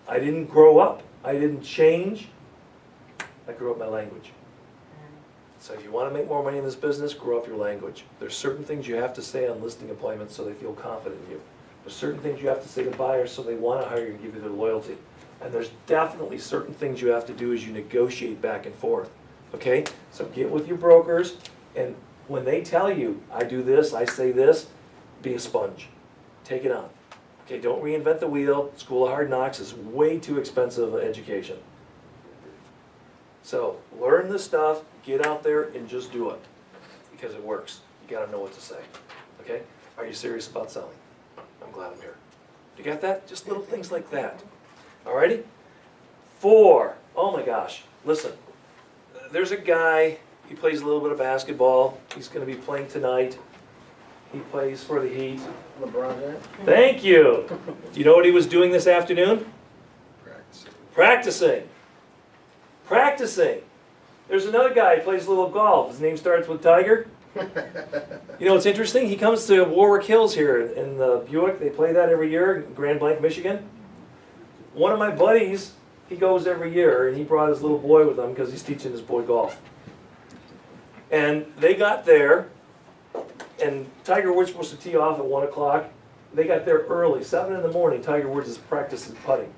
I didn't grow up. I didn't change. I grew up my language. So if you want to make more money in this business, grow up your language. There's certain things you have to say on listing appointments so they feel confident in you. There's certain things you have to say to buyers so they want to hire you and give you their loyalty. And there's definitely certain things you have to do as you negotiate back and forth. Okay? So get with your brokers, and when they tell you, I do this, I say this, be a sponge. Take it on. Okay, don't reinvent the wheel. School of Hard Knocks is way too expensive an education. So learn the stuff, get out there and just do it, because it works. You gotta know what to say. Okay? Are you serious about selling? I'm glad I'm here. You got that? Just little things like that. Alrighty? 4. Oh my gosh. Listen. There's a guy, he plays a little bit of basketball. He's gonna be playing tonight. He plays for the Heat. LeBron James? Thank you. Do you know what he was doing this afternoon? Practicing. Practicing. Practicing. There's another guy who plays a little golf. His name starts with Tiger. You know what's interesting? He comes to Warwick Hills here in the Buick. They play that every year in Grand Blanc, Michigan. One of my buddies, he goes every year, and he brought his little boy with him because he's teaching his boy golf. And they got there, and Tiger Woods was supposed to tee off at 1 o'clock. They got there early, 7 in the morning. Tiger Woods is practicing putting.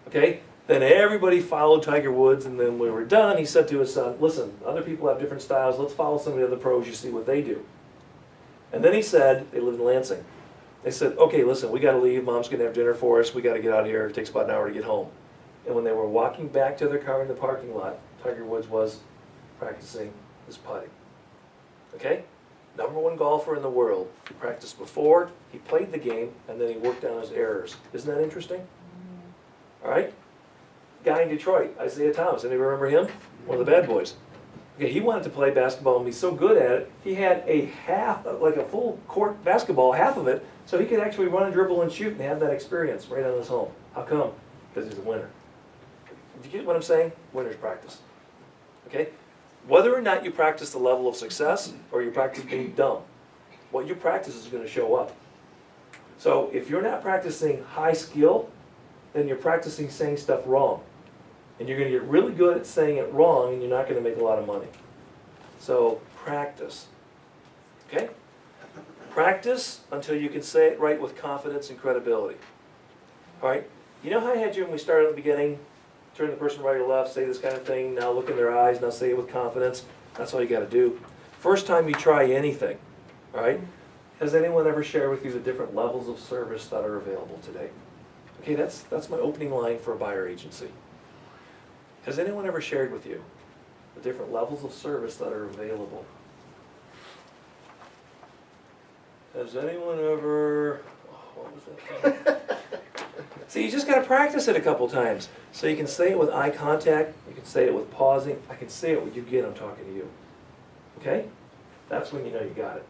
Okay? Then everybody followed Tiger Woods, and then when we were done, he said to his son, listen, other people have different styles. Let's follow some of the other pros. You see what they do. And then he said, they live in Lansing. They said, okay, listen, we got to leave. Mom's going to have dinner for us. We got to get out of here. It takes about an hour to get home. And when they were walking back to their car in the parking lot, Tiger Woods was practicing his putting. Okay? #1 golfer in the world. He practiced before, he played the game, and then he worked on his errors. Isn't that interesting? All right? Guy in Detroit, Isaiah Thomas. Anybody remember him? One of the bad boys. Okay, he wanted to play basketball and be so good at it, he had a half, like a full court basketball, half of it, so he could actually run and dribble and shoot and have that experience right on his home. How come? Because he's a winner. Do you get what I'm saying? Winners practice. Okay? Whether or not you practice the level of success or you practice being dumb, what you practice is going to show up. So if you're not practicing high skill, then you're practicing saying stuff wrong. And you're going to get really good at saying it wrong, and you're not going to make a lot of money. So practice. Okay? Practice until you can say it right with confidence and credibility. All right? You know how I had you when we started at the beginning? Turn the person right or left, say this kind of thing, now look in their eyes, now say it with confidence. That's all you got to do. First time you try anything, all right? Has anyone ever shared with you the different levels of service that are available today? Okay, that's my opening line for a buyer agency. Has anyone ever shared with you the different levels of service that are available? Has anyone ever, what was that thing? See, you just got to practice it a couple times. So you can say it with eye contact, you can say it with pausing, I can say it when you get I'm talking to you. Okay? That's when you know you got it.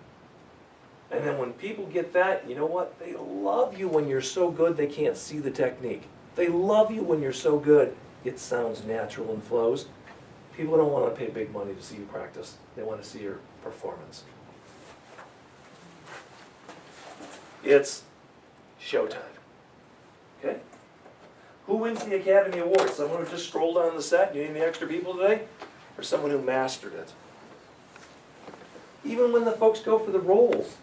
And then when people get that, you know what? They love you when you're so good they can't see the technique. They love you when you're so good it sounds natural and flows. People don't want to pay big money to see you practice. They want to see your performance. It's showtime. Okay? Who wins the Academy Award? Someone who just strolled on the set? You need any extra people today? Or someone who mastered it? Even when the folks go for the roles.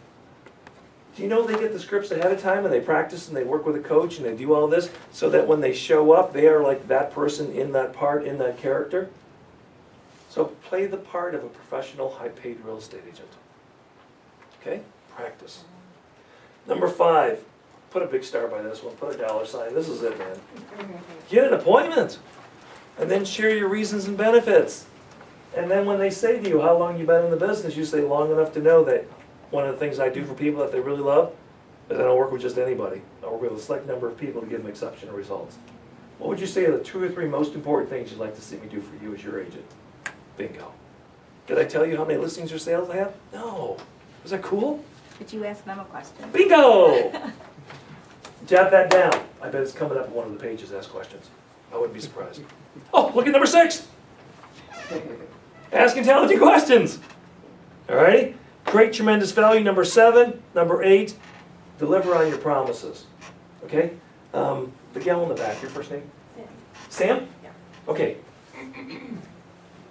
Do you know they get the scripts ahead of time and they practice and they work with a coach and they do all this so that when they show up, they are like that person in that part, in that character? So play the part of a professional, high-paid real estate agent. Okay? Practice. #5. Put a big star by this one. Put a $sign. This is it, man. Get an appointment. And then share your reasons and benefits. And then when they say to you, how long you been in the business, you say long enough to know that one of the things I do for people that they really love is I don't work with just anybody. I work with a select number of people to give them exceptional results. What would you say are the 2 or 3 most important things you'd like to see me do for you as your agent? Bingo. Did I tell you how many listings or sales I have? No. Was that cool? Did you ask them a question? Bingo! Jot that down. I bet it's coming up on one of the pages, ask questions. I wouldn't be surprised. Oh, look at #6. Ask intelligent questions. All right? Create tremendous value. #7. #8. Deliver on your promises. Okay? The gal in the back, your first name? Sam. Sam? Yeah. Okay.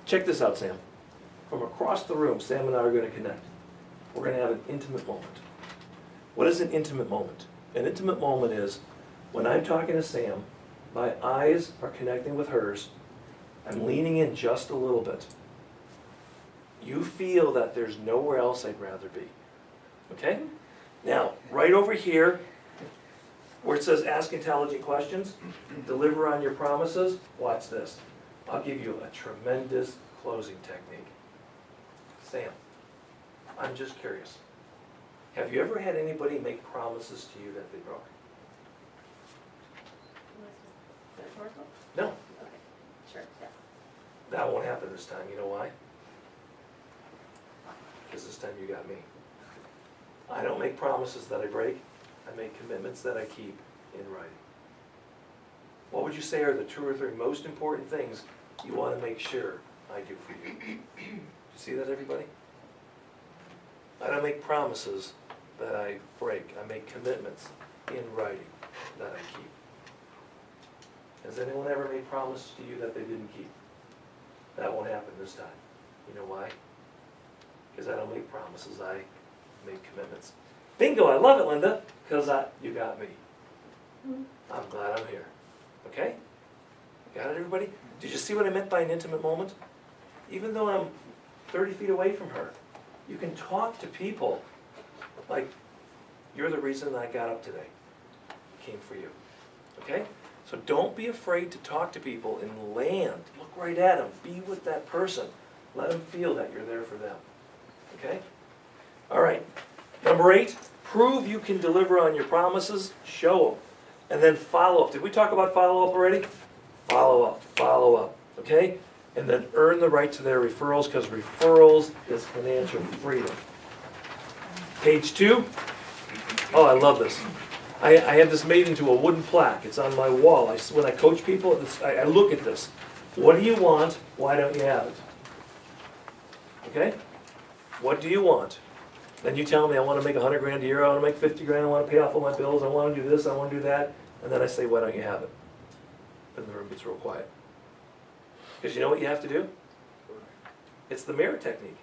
Check this out, Sam. From across the room, Sam and I are gonna connect. We're gonna have an intimate moment. What is an intimate moment? An intimate moment is when I'm talking to Sam, my eyes are connecting with hers, I'm leaning in just a little bit. You feel that there's nowhere else I'd rather be. Okay? Now, right over here, where it says ask intelligent questions, deliver on your promises, watch this. I'll give you a tremendous closing technique. Sam, I'm just curious. Have you ever had anybody make promises to you that they broke? Is that rhetorical? No, Okay, sure, yes. that won't happen this time. You know why? Because this time you got me. I don't make promises that I break. I make commitments that I keep in writing. What would you say are the 2 or 3 most important things you want to make sure I do for you? Do you see that, everybody? I don't make promises that I break. I make commitments in writing that I keep. Has anyone ever made promises to you that they didn't keep? That won't happen this time. You know why? Because I don't make promises, I make commitments. Bingo, I love it, Linda, because you got me. I'm glad I'm here. Okay? Got it, everybody? Did you see what I meant by an intimate moment? Even though I'm 30 feet away from her, you can talk to people like, you're the reason I got up today. It came for you. Okay? So don't be afraid to talk to people and land. Look right at them. Be with that person. Let them feel that you're there for them. Okay? All right. Number 8, prove you can deliver on your promises. Show them. And then follow up. Did we talk about follow up already? Follow up. Follow up. Okay? And then earn the right to their referrals, because referrals is financial freedom. Page 2. Oh, I love this. I have this made into a wooden plaque. It's on my wall. When I coach people, I look at this. What do you want? Why don't you have it? Okay? What do you want? Then you tell me I want to make 100 grand a year, I want to make 50 grand, I want to pay off all my bills, I want to do this, I want to do that. And then I say, why don't you have it? Then the room gets real quiet. Because you know what you have to do? It's the mirror technique.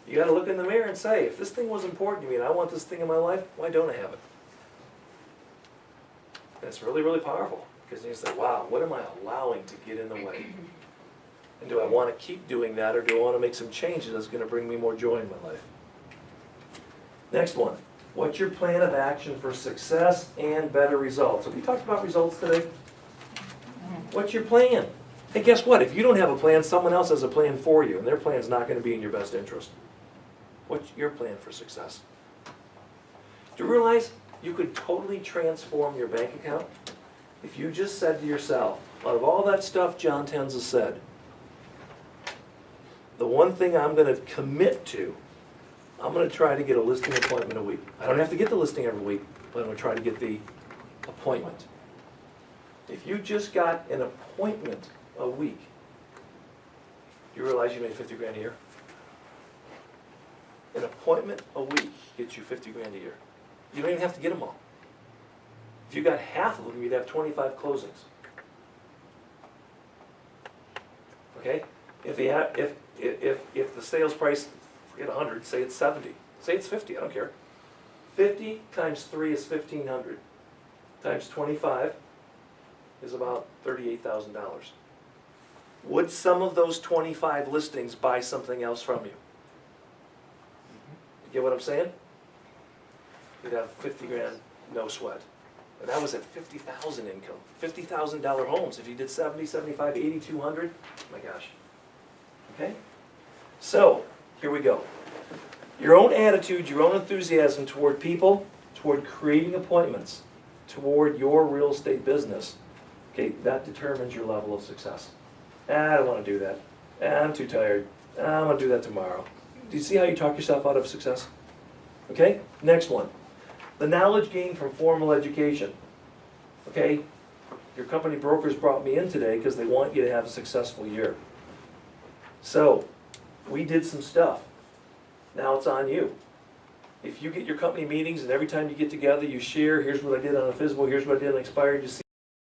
You got to look in the mirror and say, if this thing was important to me and I want this thing in my life, why don't I have it? And it's really, really powerful. Because you say, wow, what am I allowing to get in the way? And do I want to keep doing that, or do I want to make some changes that's going to bring me more joy in my life? Next one. What's your plan of action for success and better results? Have we talked about results today? What's your plan? And guess what? If you don't have a plan, someone else has a plan for you, and their plan's not going to be in your best interest. What's your plan for success? Do you realize you could totally transform your bank account if you just said to yourself, out of all that stuff John Tenza said, the one thing I'm going to commit to, I'm going to try to get a listing appointment a week. I don't have to get the listing every week, but I'm going to try to get the appointment. If you just got an appointment a week, do you realize you made 50 grand a year? An appointment a week gets you 50 grand a year. You don't even have to get them all. If you got half of them, you'd have 25 closings. Okay? If the sales price, forget 100, say it's 70, say it's 50, I don't care. 50 times 3 is 1,500, times 25 is about $38,000. Would some of those 25 listings buy something else from you? You get what I'm saying? You'd have 50 grand, no sweat. And that was at 50,000 income. $50,000 homes. If you did 70, 75, 80, 200, my gosh. Okay? So, here we go. Your own attitude, your own enthusiasm toward people, toward creating appointments, toward your real estate business, okay, that determines your level of success. I don't want to do that. I'm too tired. I'm going to do that tomorrow. Do you see how you talk yourself out of success? Okay, next one. The knowledge gained from formal education. Okay, your company brokers brought me in today because they want you to have a successful year. So, we did some stuff. Now it's on you. If you get your company meetings and every time you get together you share, here's what I did on a physical, here's what I did on expired, you see